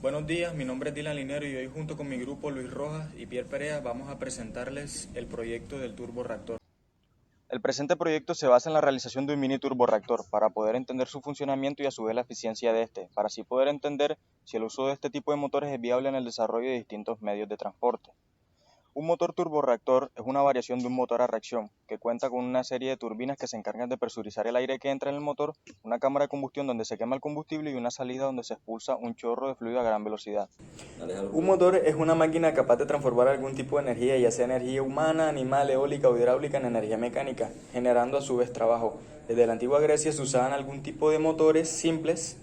Buenos días, mi nombre es Dylan Linero y hoy junto con mi grupo Luis Rojas y Pierre Perea vamos a presentarles el proyecto del turborreactor. El presente proyecto se basa en la realización de un mini turborreactor para poder entender su funcionamiento y a su vez la eficiencia de este, para así poder entender si el uso de este tipo de motores es viable en el desarrollo de distintos medios de transporte. Un motor turborreactor es una variación de un motor a reacción, que cuenta con una serie de turbinas que se encargan de presurizar el aire que entra en el motor, una cámara de combustión donde se quema el combustible y una salida donde se expulsa un chorro de fluido a gran velocidad. Un motor es una máquina capaz de transformar algún tipo de energía, ya sea energía humana, animal, eólica o hidráulica, en energía mecánica, generando a su vez trabajo. Desde la antigua Grecia se usaban algún tipo de motores simples,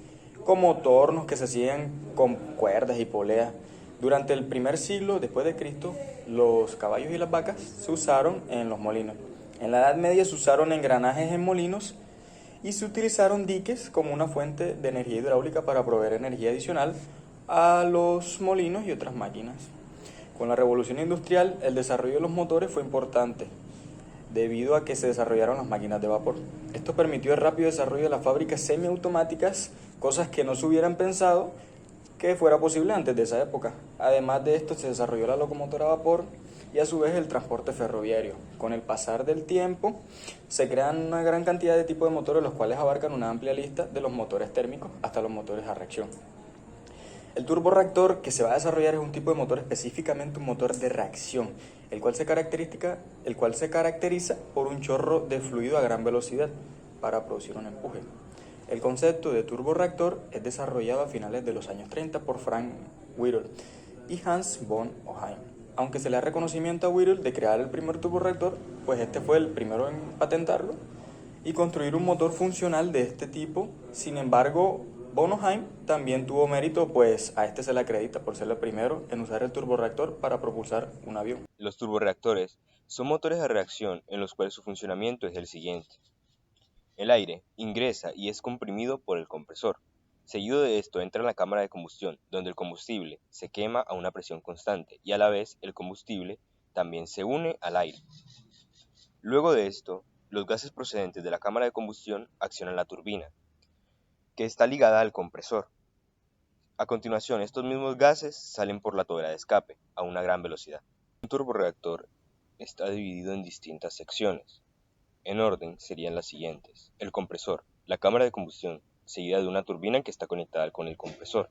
como tornos que se hacían con cuerdas y poleas. Durante el primer siglo después de Cristo, los caballos y las vacas se usaron en los molinos. En la Edad Media se usaron engranajes en molinos y se utilizaron diques como una fuente de energía hidráulica para proveer energía adicional a los molinos y otras máquinas. Con la revolución industrial, el desarrollo de los motores fue importante, debido a que se desarrollaron las máquinas de vapor. Esto permitió el rápido desarrollo de las fábricas semiautomáticas, cosas que no se hubieran pensado que fuera posible antes de esa época. Además de esto, se desarrolló la locomotora a vapor y a su vez el transporte ferroviario. Con el pasar del tiempo, se crean una gran cantidad de tipos de motores, los cuales abarcan una amplia lista de los motores térmicos hasta los motores a reacción. El turborreactor que se va a desarrollar es un tipo de motor, específicamente un motor de reacción, el cual se caracteriza por un chorro de fluido a gran velocidad para producir un empuje. El concepto de turborreactor es desarrollado a finales de los años 30 por Frank Whittle y Hans von Ohain. Aunque se le da reconocimiento a Whittle de crear el primer turborreactor, pues este fue el primero en patentarlo y construir un motor funcional de este tipo. Sin embargo, Bonheim también tuvo mérito, pues a este se le acredita por ser el primero en usar el turborreactor para propulsar un avión. Los turborreactores son motores a reacción en los cuales su funcionamiento es el siguiente. El aire ingresa y es comprimido por el compresor. Seguido de esto entra en la cámara de combustión, donde el combustible se quema a una presión constante y a la vez el combustible también se une al aire. Luego de esto, los gases procedentes de la cámara de combustión accionan la turbina, que está ligada al compresor. A continuación, estos mismos gases salen por la tobera de escape a una gran velocidad. Un turborreactor está dividido en distintas secciones. En orden serían las siguientes: el compresor, la cámara de combustión, seguida de una turbina que está conectada con el compresor,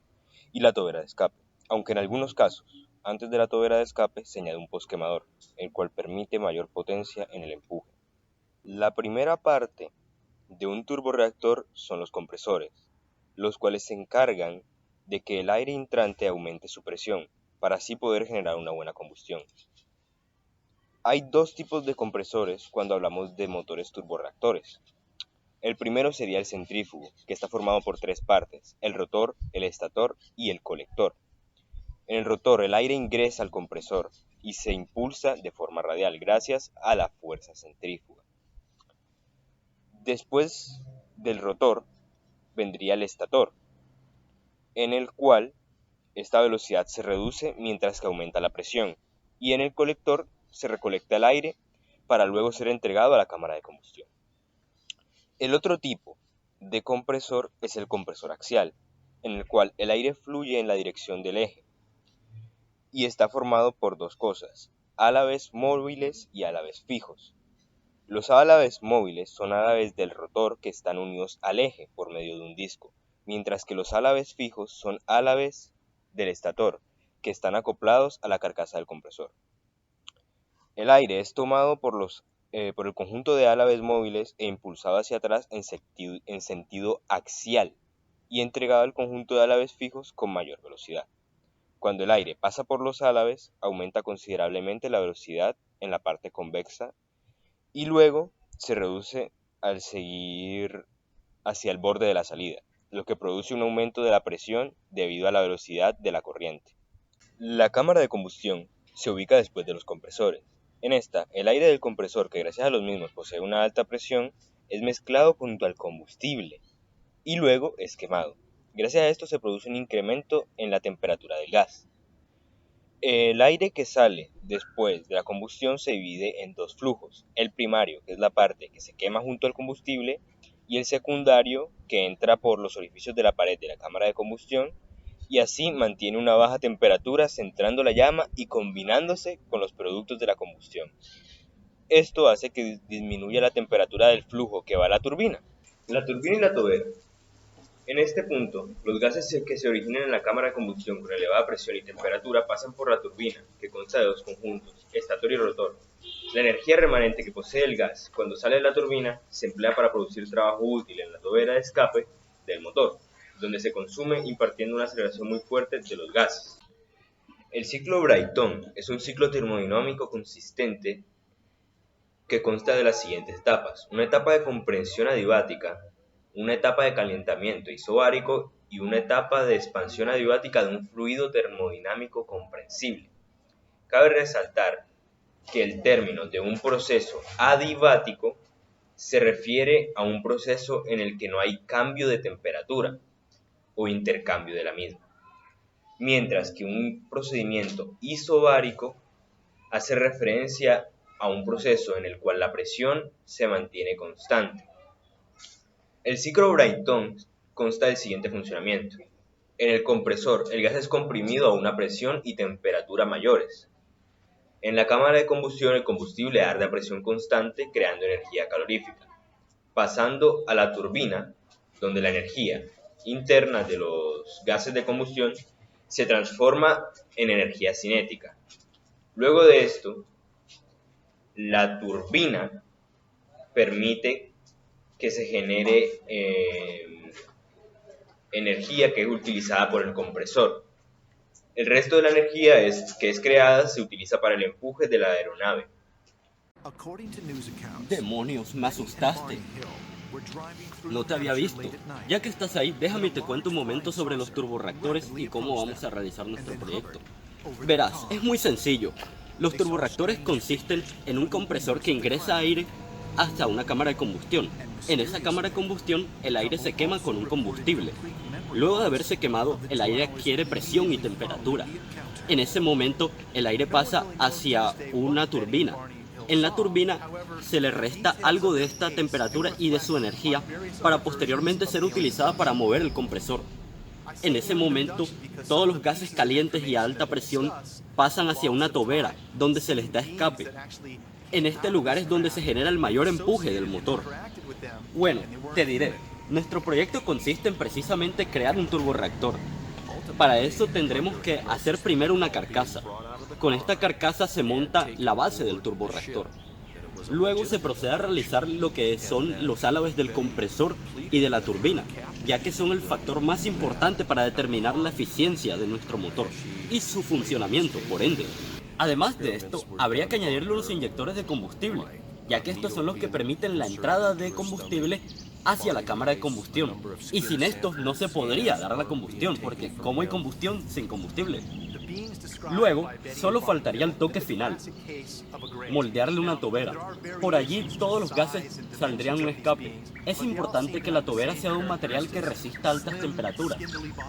y la tobera de escape, aunque en algunos casos, antes de la tobera de escape se añade un postquemador, el cual permite mayor potencia en el empuje. La primera parte de un turborreactor son los compresores, los cuales se encargan de que el aire entrante aumente su presión, para así poder generar una buena combustión. Hay dos tipos de compresores cuando hablamos de motores turborreactores. El primero sería el centrífugo, que está formado por tres partes: el rotor, el estator y el colector. En el rotor el aire ingresa al compresor y se impulsa de forma radial gracias a la fuerza centrífuga. Después del rotor vendría el estator, en el cual esta velocidad se reduce mientras que aumenta la presión, y en el colector se recolecta el aire para luego ser entregado a la cámara de combustión. El otro tipo de compresor es el compresor axial, en el cual el aire fluye en la dirección del eje y está formado por dos cosas: álabes móviles y álabes fijos. Los álabes móviles son álabes del rotor que están unidos al eje por medio de un disco, mientras que los álabes fijos son álabes del estator que están acoplados a la carcasa del compresor. El aire es tomado por el conjunto de álabes móviles e impulsado hacia atrás en sentido axial y entregado al conjunto de álabes fijos con mayor velocidad. Cuando el aire pasa por los álabes, aumenta considerablemente la velocidad en la parte convexa y luego se reduce al seguir hacia el borde de la salida, lo que produce un aumento de la presión debido a la velocidad de la corriente. La cámara de combustión se ubica después de los compresores. En esta, el aire del compresor, que gracias a los mismos posee una alta presión, es mezclado junto al combustible y luego es quemado. Gracias a esto se produce un incremento en la temperatura del gas. El aire que sale después de la combustión se divide en dos flujos: el primario, que es la parte que se quema junto al combustible, y el secundario, que entra por los orificios de la pared de la cámara de combustión y así mantiene una baja temperatura centrando la llama y combinándose con los productos de la combustión. Esto hace que disminuya la temperatura del flujo que va a la turbina. La turbina y la tobera. En este punto, los gases que se originan en la cámara de combustión con elevada presión y temperatura pasan por la turbina, que consta de dos conjuntos, estator y rotor. La energía remanente que posee el gas cuando sale de la turbina se emplea para producir trabajo útil en la tobera de escape del motor, donde se consume impartiendo una aceleración muy fuerte de los gases. El ciclo Brayton es un ciclo termodinámico consistente que consta de las siguientes etapas: una etapa de comprensión adiabática, una etapa de calentamiento isobárico y una etapa de expansión adiabática de un fluido termodinámico comprensible. Cabe resaltar que el término de un proceso adiabático se refiere a un proceso en el que no hay cambio de temperatura o intercambio de la misma, mientras que un procedimiento isobárico hace referencia a un proceso en el cual la presión se mantiene constante. El ciclo Brayton consta del siguiente funcionamiento. En el compresor, el gas es comprimido a una presión y temperatura mayores. En la cámara de combustión, el combustible arde a presión constante, creando energía calorífica, pasando a la turbina, donde la energía interna de los gases de combustión se transforma en energía cinética. Luego de esto, la turbina permite que se genere energía que es utilizada por el compresor. El resto de la energía que es creada se utiliza para el empuje de la aeronave. Demonios, me asustaste. No te había visto. Ya que estás ahí, déjame te cuento un momento sobre los turborreactores y cómo vamos a realizar nuestro proyecto. Verás, es muy sencillo. Los turborreactores consisten en un compresor que ingresa aire hasta una cámara de combustión. En esa cámara de combustión, el aire se quema con un combustible. Luego de haberse quemado, el aire adquiere presión y temperatura. En ese momento, el aire pasa hacia una turbina. En la turbina se le resta algo de esta temperatura y de su energía para posteriormente ser utilizada para mover el compresor. En ese momento, todos los gases calientes y a alta presión pasan hacia una tobera, donde se les da escape. En este lugar es donde se genera el mayor empuje del motor. Bueno, te diré, nuestro proyecto consiste en precisamente crear un turborreactor. Para eso tendremos que hacer primero una carcasa. Con esta carcasa se monta la base del turborreactor. Luego se procede a realizar lo que son los álabes del compresor y de la turbina, ya que son el factor más importante para determinar la eficiencia de nuestro motor y su funcionamiento, por ende. Además de esto, habría que añadirle los inyectores de combustible, ya que estos son los que permiten la entrada de combustible hacia la cámara de combustión. Y sin estos no se podría dar la combustión, porque ¿cómo hay combustión sin combustible? Luego, solo faltaría el toque final, moldearle una tobera. Por allí todos los gases saldrían en un escape. Es importante que la tobera sea de un material que resista altas temperaturas,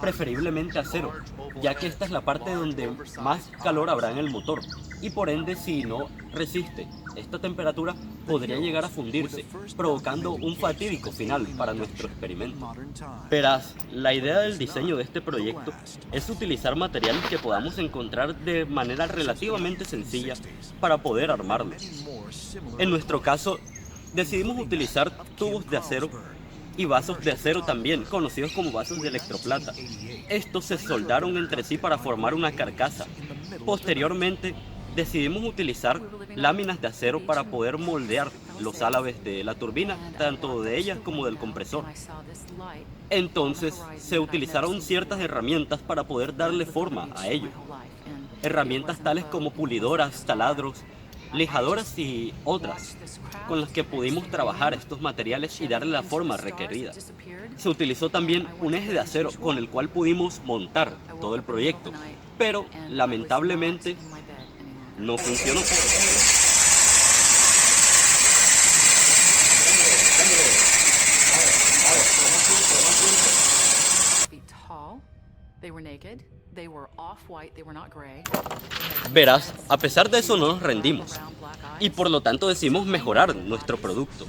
preferiblemente acero, ya que esta es la parte donde más calor habrá en el motor, y por ende si no resiste esta temperatura podría llegar a fundirse, provocando un fatídico final para nuestro experimento. Verás, la idea del diseño de este proyecto es utilizar materiales que podamos encontrar de manera relativamente sencilla para poder armarlo. En nuestro caso, decidimos utilizar tubos de acero y vasos de acero también, conocidos como vasos de electroplata. Estos se soldaron entre sí para formar una carcasa. Posteriormente, decidimos utilizar láminas de acero para poder moldear los álabes de la turbina, tanto de ellas como del compresor. Entonces, se utilizaron ciertas herramientas para poder darle forma a ello. Herramientas tales como pulidoras, taladros, lijadoras y otras, con las que pudimos trabajar estos materiales y darle la forma requerida. Se utilizó también un eje de acero con el cual pudimos montar todo el proyecto, pero lamentablemente no funcionó. Verás, a pesar de eso no nos rendimos y por lo tanto decidimos mejorar nuestro producto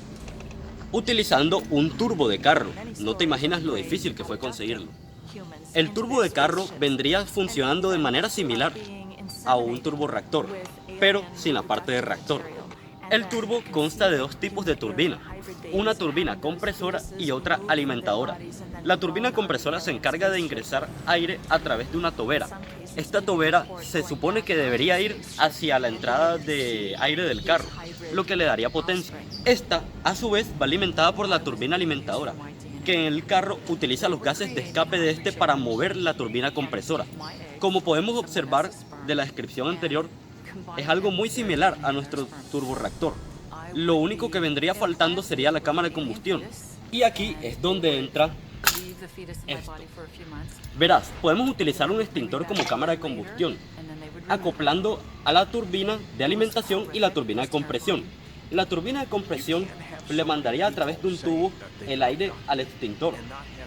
utilizando un turbo de carro. No te imaginas lo difícil que fue conseguirlo. El turbo de carro vendría funcionando de manera similar a un turborreactor, pero sin la parte de reactor. El turbo consta de dos tipos de turbina, una turbina compresora y otra alimentadora. La turbina compresora se encarga de ingresar aire a través de una tobera. Esta tobera se supone que debería ir hacia la entrada de aire del carro, lo que le daría potencia. Esta, a su vez, va alimentada por la turbina alimentadora, que en el carro utiliza los gases de escape de este para mover la turbina compresora. Como podemos observar de la descripción anterior, es algo muy similar a nuestro turborreactor. Lo único que vendría faltando sería la cámara de combustión. Y aquí es donde entra esto. Verás, podemos utilizar un extintor como cámara de combustión, acoplando a la turbina de alimentación y la turbina de compresión. La turbina de compresión le mandaría a través de un tubo el aire al extintor,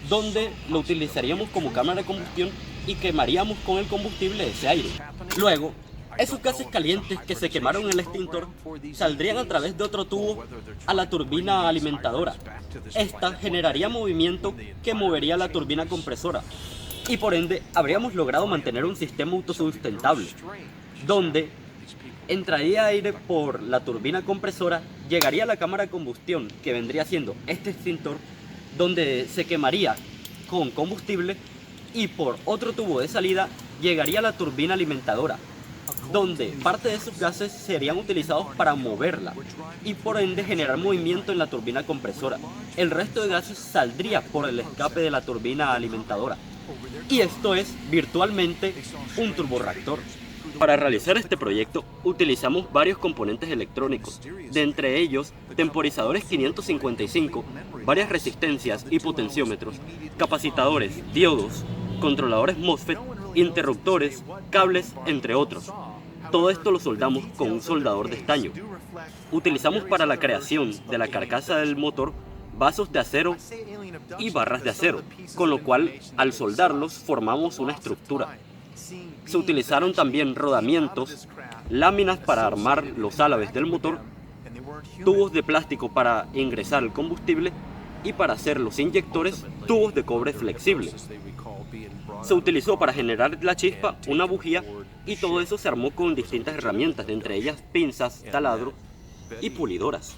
donde lo utilizaríamos como cámara de combustión y quemaríamos con el combustible ese aire. Luego, esos gases calientes que se quemaron en el extintor saldrían a través de otro tubo a la turbina alimentadora. Esta generaría movimiento que movería la turbina compresora y por ende habríamos logrado mantener un sistema autosustentable, donde entraría aire por la turbina compresora, llegaría a la cámara de combustión, que vendría siendo este extintor, donde se quemaría con combustible, y por otro tubo de salida llegaría a la turbina alimentadora, donde parte de esos gases serían utilizados para moverla y por ende generar movimiento en la turbina compresora. El resto de gases saldría por el escape de la turbina alimentadora. Y esto es virtualmente un turborreactor. Para realizar este proyecto utilizamos varios componentes electrónicos, de entre ellos temporizadores 555, varias resistencias y potenciómetros, capacitadores, diodos, controladores MOSFET, interruptores, cables, entre otros. Todo esto lo soldamos con un soldador de estaño. Utilizamos para la creación de la carcasa del motor vasos de acero y barras de acero, con lo cual al soldarlos formamos una estructura. Se utilizaron también rodamientos, láminas para armar los álabes del motor, tubos de plástico para ingresar el combustible y para hacer los inyectores, tubos de cobre flexible. Se utilizó para generar la chispa una bujía y todo eso se armó con distintas herramientas, entre ellas pinzas, taladro y pulidoras.